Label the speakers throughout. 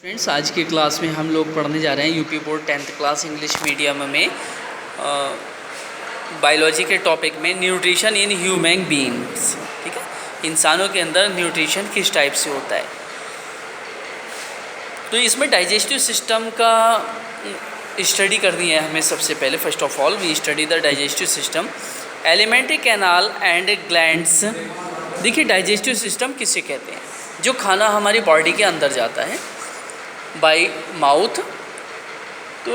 Speaker 1: Friends, आज की class में हम लोग पढ़ने जा रहे हैं UP board 10th class English medium में बायोलॉजी के टॉपिक में न्यूट्रिशन इन ह्यूमन बीइंग्स। ठीक है, इंसानों के अंदर न्यूट्रिशन किस टाइप से होता है। तो इसमें डाइजेस्टिव सिस्टम का स्टडी करनी है हमें। सबसे पहले first of all we study the digestive system, alimentary canal and glands. देखिए, डाइजेस्टिव सिस्टम किसे कहते हैं? जो खाना हमारी बॉडी के अंदर जाता है बाय माउथ, तो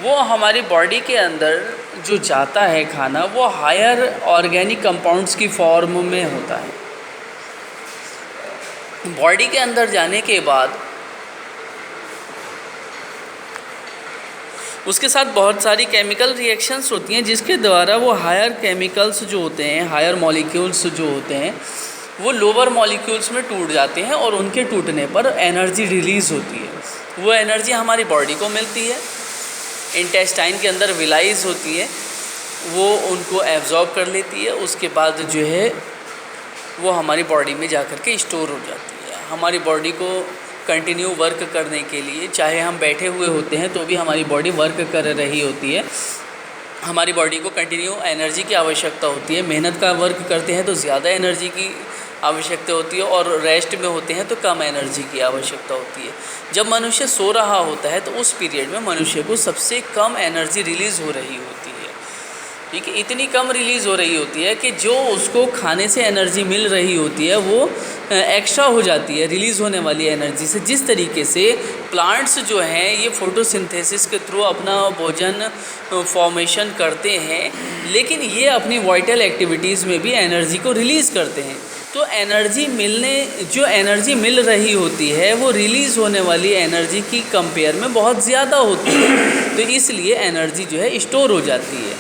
Speaker 1: वो हमारी बॉडी के अंदर जो जाता है खाना, वो हायर ऑर्गेनिक कंपाउंड्स की फॉर्म में होता है। बॉडी के अंदर जाने के बाद उसके साथ बहुत सारी केमिकल रिएक्शंस होती हैं, जिसके द्वारा वो हायर केमिकल्स जो होते हैं, हायर मॉलिक्यूल्स जो होते हैं, वो लोअर मॉलिक्यूल्स में टूट जाते हैं और उनके टूटने पर एनर्जी रिलीज़ होती है। वो एनर्जी हमारी बॉडी को मिलती है, इंटेस्टाइन के अंदर विलाइज होती है, वो उनको एब्जॉर्ब कर लेती है। उसके बाद जो है वो हमारी बॉडी में जा कर के स्टोर हो जाती है। हमारी बॉडी को कंटिन्यू वर्क करने के लिए, चाहे हम बैठे हुए होते हैं तो भी हमारी बॉडी वर्क कर रही होती है। हमारी बॉडी को कंटिन्यू एनर्जी की आवश्यकता होती है। मेहनत का वर्क करते हैं तो ज़्यादा एनर्जी की आवश्यकता होती है, और रेस्ट में होते हैं तो कम एनर्जी की आवश्यकता होती है। जब मनुष्य सो रहा होता है तो उस पीरियड में मनुष्य को सबसे कम एनर्जी रिलीज़ हो रही होती है। ठीक है, इतनी कम रिलीज़ हो रही होती है कि जो उसको खाने से एनर्जी मिल रही होती है वो एक्स्ट्रा हो जाती है रिलीज़ होने वाली एनर्जी से। जिस तरीके से प्लांट्स जो हैं ये फोटोसिंथेसिस के थ्रू अपना भोजन फॉर्मेशन करते हैं, लेकिन ये अपनी वाइटल एक्टिविटीज़ में भी एनर्जी को रिलीज़ करते हैं। तो एनर्जी मिल रही होती है वो रिलीज़ होने वाली एनर्जी की कंपेयर में बहुत ज़्यादा होती है, तो इसलिए एनर्जी जो है स्टोर हो जाती है।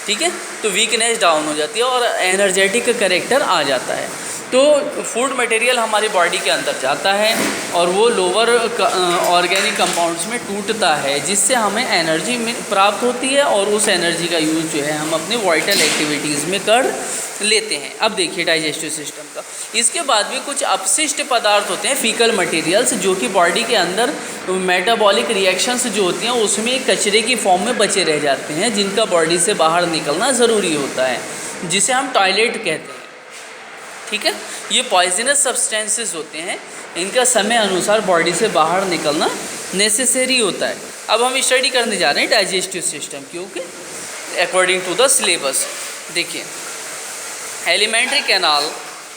Speaker 1: ठीक है, तो वीकनेस डाउन हो जाती है और एनर्जेटिक करेक्टर आ जाता है। तो फूड मटेरियल हमारी बॉडी के अंदर जाता है और वो लोअर ऑर्गेनिक कंपाउंड्स में टूटता है, जिससे हमें एनर्जी प्राप्त होती है, और उस एनर्जी का यूज़ जो है हम अपने वाइटल एक्टिविटीज़ में कर लेते हैं। अब देखिए डाइजेस्टिव सिस्टम का, इसके बाद भी कुछ अपशिष्ट पदार्थ होते हैं, फीकल मटेरियल्स, जो कि बॉडी के अंदर मेटाबॉलिक रिएक्शंस जो होती हैं उसमें कचरे की फॉर्म में बचे रह जाते हैं, जिनका बॉडी से बाहर निकलना ज़रूरी होता है, जिसे हम टॉयलेट कहते हैं। ठीक है, ये पॉइजनस सब्सटेंसेस होते हैं, इनका समय अनुसार बॉडी से बाहर निकलना नेसेसरी होता है। अब हम स्टडी करने जा रहे हैं डाइजेस्टिव सिस्टम की, okay, according to the syllabus. देखिए, alimentary canal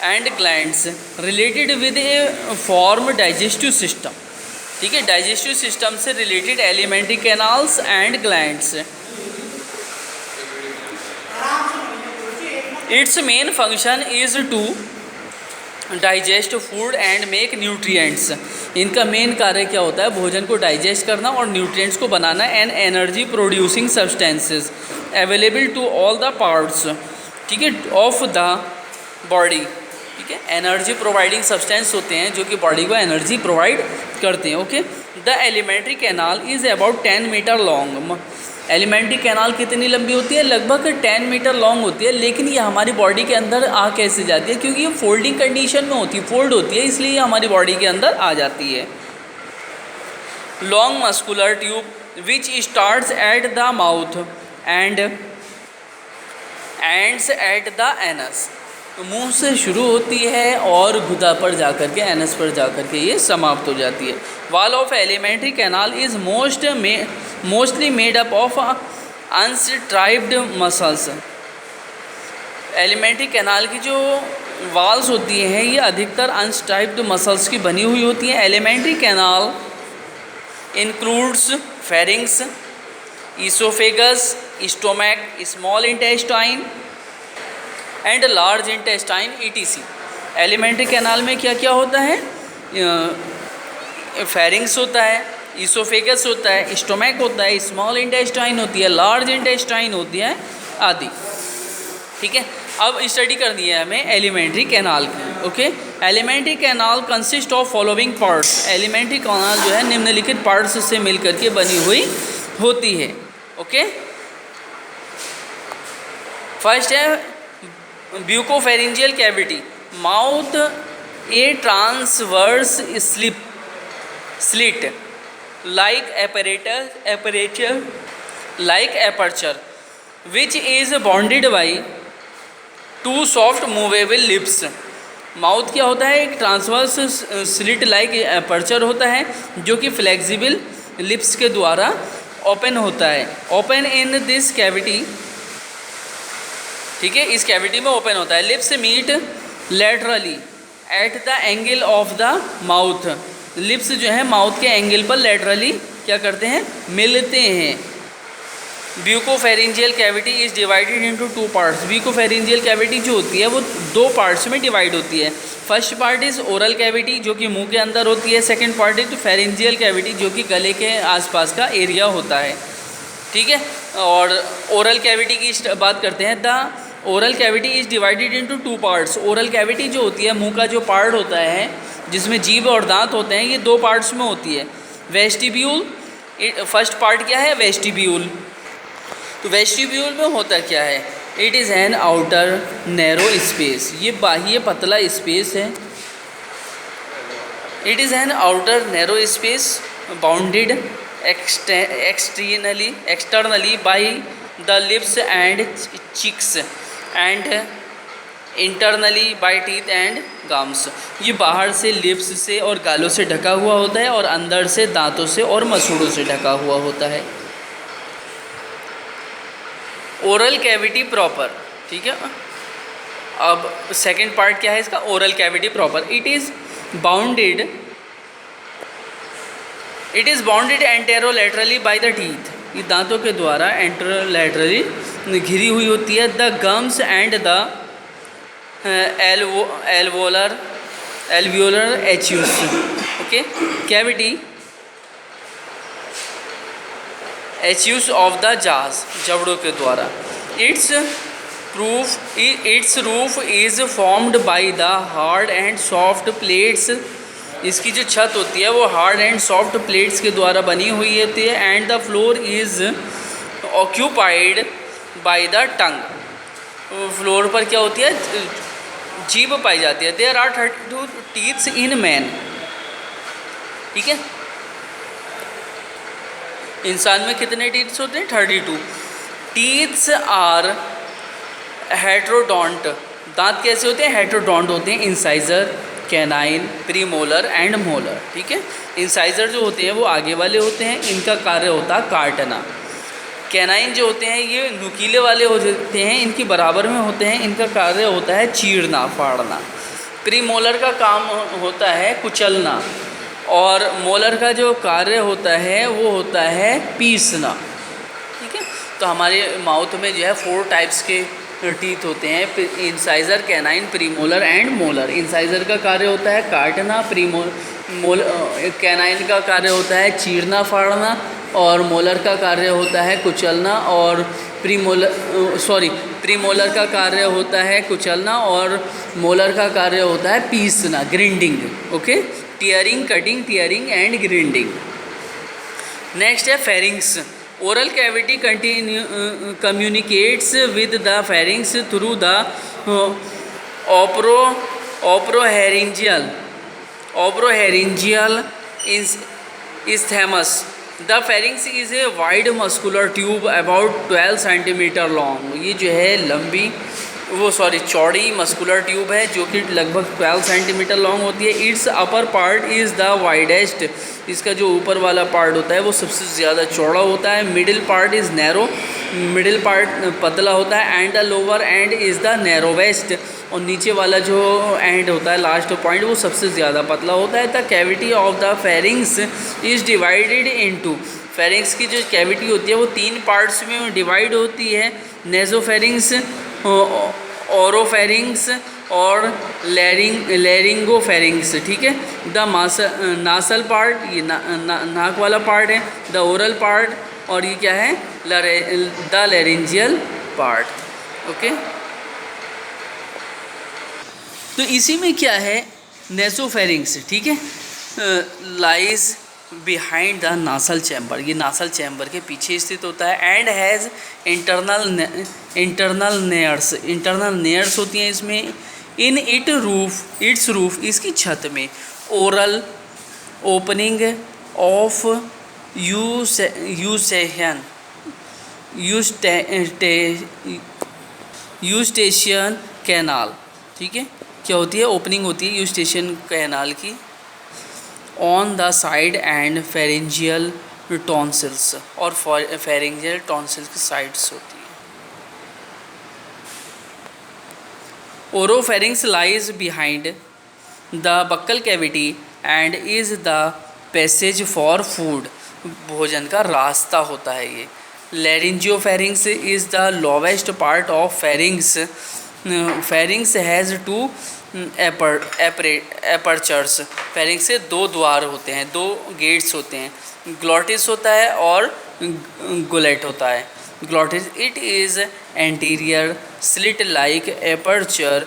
Speaker 1: and glands related with a form digestive system. ठीक है, डाइजेस्टिव सिस्टम से related alimentary canals and glands. Its main function is to digest food and make nutrients. इनका main कार्य क्या होता है? भोजन को डाइजेस्ट करना और न्यूट्रिएंट्स को बनाना। And energy producing substances available to all the parts, ठीक है, ऑफ द बॉडी। ठीक है, एनर्जी प्रोवाइडिंग सब्सटेंस होते हैं जो कि बॉडी को एनर्जी प्रोवाइड करते हैं। Okay, the alimentary canal is about 10 metre long. Alimentary canal कितनी लंबी होती है? लगभग 10 मीटर लॉन्ग होती है। लेकिन ये हमारी बॉडी के अंदर आ कैसे जाती है? क्योंकि ये फोल्डिंग कंडीशन में होती है, फोल्ड होती है, इसलिए ये हमारी बॉडी के अंदर आ जाती है। Long muscular tube which starts at the mouth and ends at the anus. मुंह से शुरू होती है और गुदा पर जाकर के, एनस पर जाकर के ये समाप्त हो जाती है। Wall of alimentary canal is mostly made up of unstriped muscles. Alimentary canal की जो वॉल्स होती हैं ये अधिकतर अनस्ट्राइप्ड मसल्स की बनी हुई होती हैं। Alimentary canal includes pharynx, oesophagus, stomach, small intestine and large intestine ETC। Alimentary canal में क्या क्या होता है? फेरिंग्स होता है, ईसोफेगस होता है, स्टोमक होता है, स्मॉल इंटेस्टाइन होती है, लार्ज इंटेस्टाइन होती है आदि। ठीक है, अब स्टडी करनी है हमें एलिमेंट्री कैनाल की। Okay, alimentary canal consist of following parts. Alimentary canal जो है निम्नलिखित पार्ट्स से मिलकर के बनी हुई होती है। ओके, फर्स्ट है buccopharyngeal cavity, mouth a transverse slit, like aperture like aperture which is bonded by two soft movable lips। Mouth क्या होता है? एक ट्रांसवर्स स्लिट लाइक अपर्चर होता है जो कि फ्लेक्सिबल लिप्स के द्वारा ओपन होता है। ओपन इन दिस कैविटी, ठीक है, इस कैविटी में ओपन होता है। Lips meet laterally at the angle of the mouth. Lips जो है माउथ के एंगल पर लेटरली क्या करते हैं? मिलते हैं। Buccopharyngeal cavity is divided into two parts. Buccopharyngeal cavity जो होती है वो दो पार्ट्स में डिवाइड होती है। First part is oral cavity जो कि मुंह के अंदर होती है। Second part is pharyngeal cavity जो कि गले के आसपास का एरिया होता है, ठीक है। और ओरल कैविटी की बात करते हैं। The oral cavity is divided into two parts. Oral cavity जो होती है, मुंह का जो पार्ट होता है जिसमें जीभ और दांत होते हैं, ये दो पार्ट्स में होती है। वेस्टिब्यूल, फर्स्ट पार्ट क्या है? वेस्टिब्यूल। तो वेस्टिब्यूल में होता क्या है? It is an outer narrow space. ये बाह्य पतला स्पेस है। It is an outer narrow space bounded externally by the lips and cheeks and internally by teeth and gums. ये बाहर से लिप्स से और गालों से ढका हुआ होता है और अंदर से दांतों से और मसूड़ों से ढका हुआ होता है। ओरल कैविटी प्रॉपर, ठीक है। अब सेकंड पार्ट क्या है इसका? Oral cavity proper. It is bounded anterolaterally by the teeth. ये दांतों के द्वारा एंटेरोलैटरली घिरी हुई होती है। The gums and the alveolar arches, okay. Cavity arches of the jaws, जबड़ों के द्वारा। Its roof is formed by the hard and soft palates. इसकी जो छत होती है वो हार्ड एंड सॉफ्ट प्लेट्स के द्वारा बनी हुई होती है। And the floor is occupied by the tongue. Floor पर क्या होती है? जीभ पाई जाती है। There are 32 teeths in man, ठीक है। इंसान में कितने टीथ्स होते हैं? 32। Teeths are heterodont. दांत कैसे होते हैं? हेट्रोडोंट होते हैं। Incisor, canine, premolar and molar, ठीक है। इंसाइजर जो होते हैं वो आगे वाले होते हैं, इनका कार्य होता है काटना। कैनाइन जो होते हैं ये नुकीले वाले होते हैं, इनकी बराबर में होते हैं, इनका कार्य होता है चीरना, फाड़ना। प्रीमोलर का काम होता है कुचलना और मोलर का जो कार्य होता है वो होता है पीसना, ठीक है। तो हमारे माउथ में जो है 4 टाइप्स के टीथ होते हैं, incisor, canine, premolar and molar. Incisor का कार्य होता है काटना, कैनाइन का कार्य होता है चीरना, फाड़ना और मोलर का कार्य होता है कुचलना और प्रीमोलर का कार्य होता है कुचलना और मोलर का कार्य होता है पीसना, grinding, okay. Tearing, cutting, tearing and grinding. Next है pharynx. Oral cavity communicates with the pharynx through the oropharyngeal isthmus. The pharynx is a wide muscular tube about 12 centimeter long. ये जो है चौड़ी मस्कुलर ट्यूब है जो कि लगभग 12 centimetre long होती है। It's upper part is the widest. इसका जो ऊपर वाला पार्ट होता है वो सबसे ज़्यादा चौड़ा होता है। Middle part is narrow, middle part पतला होता है। And the lower and is the narrowest, और नीचे वाला जो एंड होता है, लास्ट पॉइंट, वो सबसे ज़्यादा पतला होता है। The cavity of the pharynx is divided into. Pharynx की जो कैविटी होती है वो 3 पार्ट्स में डिवाइड होती है। नेजोफेरिंग्स, ओरोफेरिंग्स और लैरिंगोफेरिंग्स, ठीक है। द नासल पार्ट, ये नाक वाला पार्ट है। द ओरल पार्ट, और ये क्या है? The laryngeal part, okay. तो इसी में क्या है? नेसोफेरिंग्स, ठीक है, lies behind the nasal chamber. ये नासल चैम्बर के पीछे स्थित होता है। एंड हैज़ इंटरनल नेयर्स होती हैं इसमें। इन इट्स रूफ, इसकी छत में। Oral opening of Eustachian Eustachian canal, ठीक है। क्या होती है? ओपनिंग होती है यूस्टेशियन कैनाल की on the side and pharyngeal tonsils, और फेरेंजियल टॉन्सिल्स की साइड्स होती है। Oropharynx lies behind the buccal cavity and is the passage for food, भोजन का रास्ता होता है ये। Laryngopharynx is the lowest part of pharynx. Pharynx has two apertures, pharynx से दो द्वार होते हैं, दो गेट्स होते हैं, ग्लॉटिस होता है और गुलेट होता है। Glottis, it is anterior slit like aperture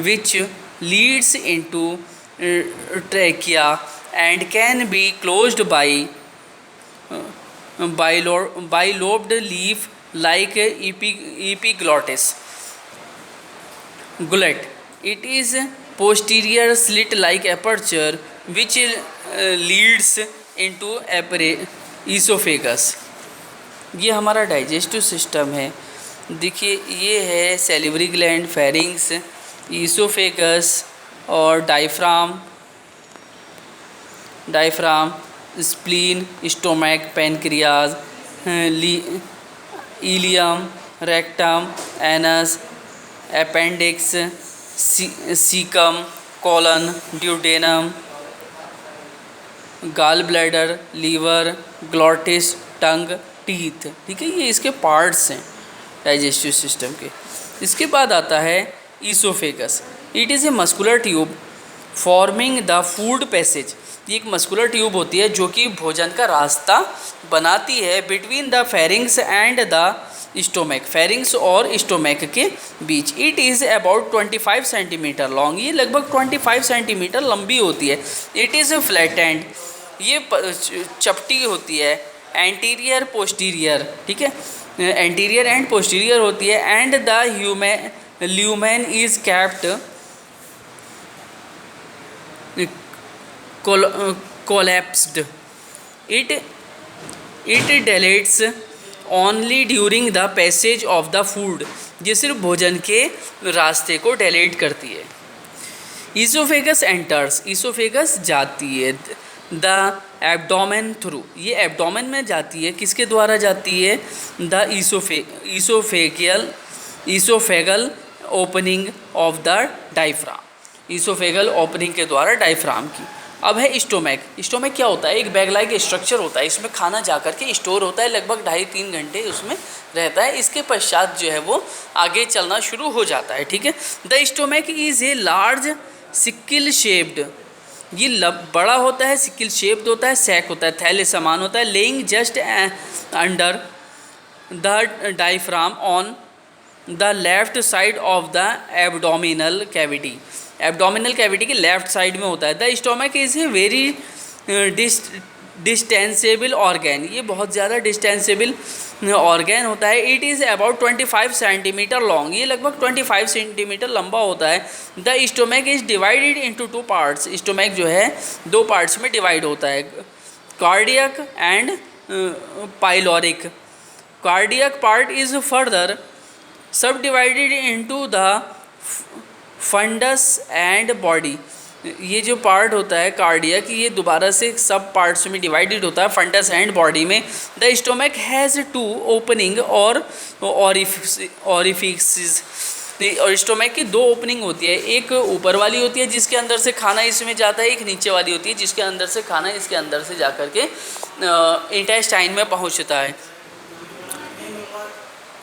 Speaker 1: which leads into trachea and can be closed by bilobed leaf like epiglottis. Gullet, it is posterior slit like aperture which leads into esophagus. ये हमारा digestive system है। देखिए ये है salivary gland, pharynx, oesophagus और diaphragm, spleen, stomach, pancreas, ileum, rectum, anus, appendix, caecum, colon, duodenum, gall bladder, liver, glottis, tongue, teeth, ठीक है। ये इसके पार्ट्स हैं डाइजेस्टिव सिस्टम के। इसके बाद आता है oesophagus. It is a muscular tube forming the food passage. ये एक मस्कुलर ट्यूब होती है जो कि भोजन का रास्ता बनाती है between the pharynx and the stomach, pharynx और स्टोमैक के बीच। It is about 25 centimetre long, ये लगभग 25 सेंटीमीटर लंबी होती है। It is a flat and, ये चपटी होती है। एंटीरियर पोस्टीरियर, ठीक है, एंटीरियर एंड पोस्टीरियर होती है। And the lumen is kept collapsed. It dilates only during the passage of the food, ये सिर्फ भोजन के रास्ते को डायलेट करती है। ईसोफेगस एंटर्स, ईसोफेगस जाती है द एब्डोमेन थ्रू, ये एब्डोमेन में जाती है। किसके द्वारा जाती है? The oesophageal opening of the diaphragm, oesophageal opening के द्वारा डायफ्राम की। अब है स्टोमैक। स्टोमैक क्या होता है? एक बैग लाइक स्ट्रक्चर होता है, इसमें खाना जाकर के स्टोर होता है, लगभग 2.5-3 घंटे उसमें रहता है। इसके पश्चात जो है वो आगे चलना शुरू हो जाता है, ठीक है। The stomach is a large sickle shaped, ये बड़ा होता है, सिक्किल शेप्ड होता है, सैक होता है, थैले समान होता है। Lying just under the diaphragm on the left side of the abdominal cavity, abdominal cavity के लेफ्ट साइड में होता है। The stomach is a very distensible organ, ये बहुत ज़्यादा डिस्टेंसेबल ऑर्गेन होता है। It is about 25 centimetre long, ये लगभग 25 सेंटीमीटर लंबा होता है। The stomach is divided into 2 parts, stomach जो है 2 पार्ट्स में डिवाइड होता है, cardiac and pyloric. Cardiac part is further subdivided into the fundus and body, ये जो पार्ट होता है कार्डियक, ये दोबारा से सब पार्ट्स में डिवाइडेड होता है, फंडस एंड बॉडी में। द स्टोमैक हैज़ 2 ओपनिंग और ऑरिफिसेस, और स्टोमैक की 2 ओपनिंग होती है, एक ऊपर वाली होती है जिसके अंदर से खाना इसमें जाता है, एक नीचे वाली होती है जिसके अंदर से खाना इसके अंदर से जा कर के इंटेस्टाइन में पहुंचता है।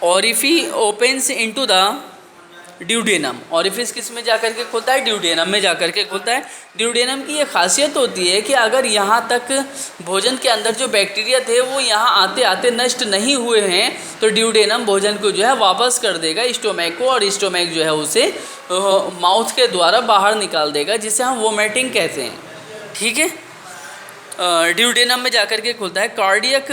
Speaker 1: Orifice opens into the duodenum, orifice किस में जाकर के खुलता है? ड्यूडेनम में जाकर के खुलता है। ड्यूडेनम की ये खासियत होती है कि अगर यहाँ तक भोजन के अंदर जो बैक्टीरिया थे वो यहाँ आते आते नष्ट नहीं हुए हैं तो ड्यूडेनम भोजन को जो है वापस कर देगा स्टोमैक को, और स्टोमैक जो है उसे माउथ के द्वारा बाहर निकाल देगा, जिसे हम वोमिटिंग कहते हैं, ठीक है। ड्यूडेनम में जाकर के खुलता है। कार्डियक